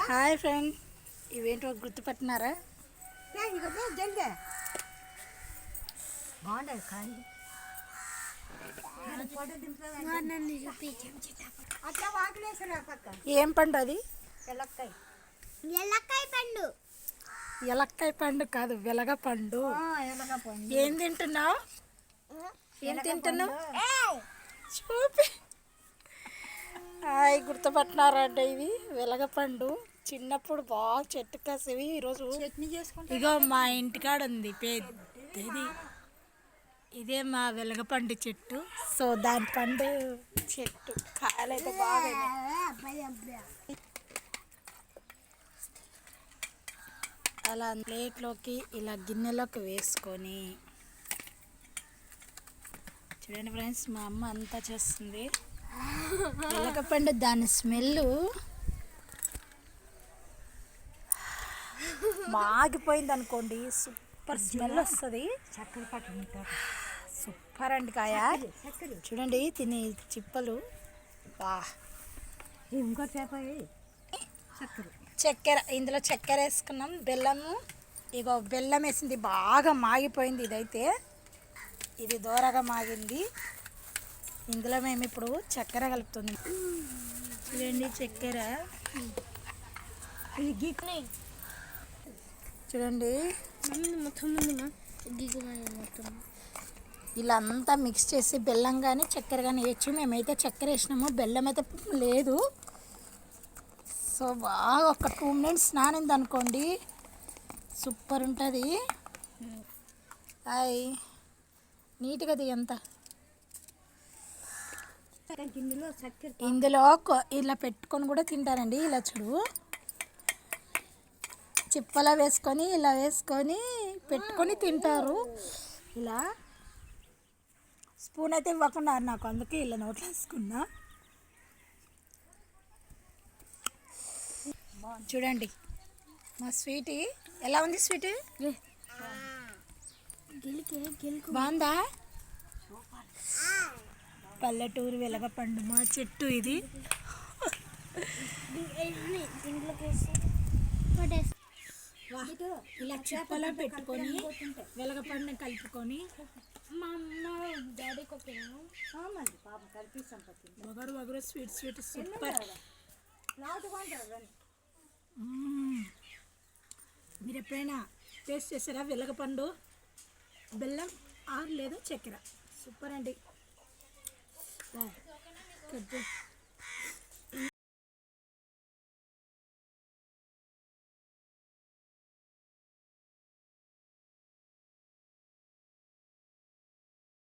Hi friend, ఇవేంటో గుర్తుపట్టినారా? ఏం పండు అది? ఎలక్కాయ పండు కాదు, వెలగ పండు. ఏం తింటున్నావు? చూపి. హాయ్, గుర్తుపట్టినారంటే ఇవి వెలగపండు. చిన్నప్పుడు బాగా చెట్టు కాసేవి. ఈరోజు ఇగో మా ఇంటికాడ ఉంది పెద్దది. ఇదే మా వెలగపండు చెట్టు. సో దాని పండు చెట్టు కాయలైతే బాగా అలా ప్లేట్లోకి ఇలా గిన్నెలోకి వేసుకొని చూడండి ఫ్రెండ్స్, మా అమ్మ అంతా చేస్తుంది. వెలగపండు దాని స్మెల్ మాగిపోయింది అనుకోండి, సూపర్ స్మెల్ వస్తుంది. సూపర్ అండి కాయ. చూడండి తిని చిప్పలు. చక్కెర, ఇందులో చక్కెర వేసుకున్నాం, బెల్లము. ఇగో బెల్లం వేసింది, బాగా మాగిపోయింది. ఇదైతే ఇది దూరగా మాగింది. ఇందులో మేము ఇప్పుడు చక్కెర కలుపుతుంది. చూడండి చక్కెర. చూడండి ఇలా అంతా మిక్స్ చేసి బెల్లం కానీ చక్కెర కానీ వేయచ్చు. మేమైతే చక్కెర వేసినాము, బెల్లం అయితే లేదు. సో బాగా ఒక 2 మినిట్స్ నానింది అనుకోండి, సూపర్ ఉంటుంది. హాయ్, నీట్గా అంతా ఇందులో ఇలా పెట్టుకొని కూడా తింటారండి. ఇలా చూడు, చిప్పలా వేసుకొని ఇలా వేసుకొని పెట్టుకొని తింటారు. ఇలా స్పూన్ అయితే ఇవ్వకున్నారు నాకు, అందుకే ఇలా నోట్లో వేసుకున్నా. చూడండి మా స్వీటీ ఎలా ఉంది. స్వీటీ బాగుందా? పల్లెటూరు వెలగపండు మా చెట్టు ఇది. ఇలా చిప్పలో పెట్టుకొని వెలగపండుని కలుపుకొని వగరు స్వీట్ సూపర్. మీరు ఎప్పుడైనా టేస్ట్ చేసారా వెలగపండు? బెల్లం ఆరు లేదా చక్కెర, సూపర్ అండి.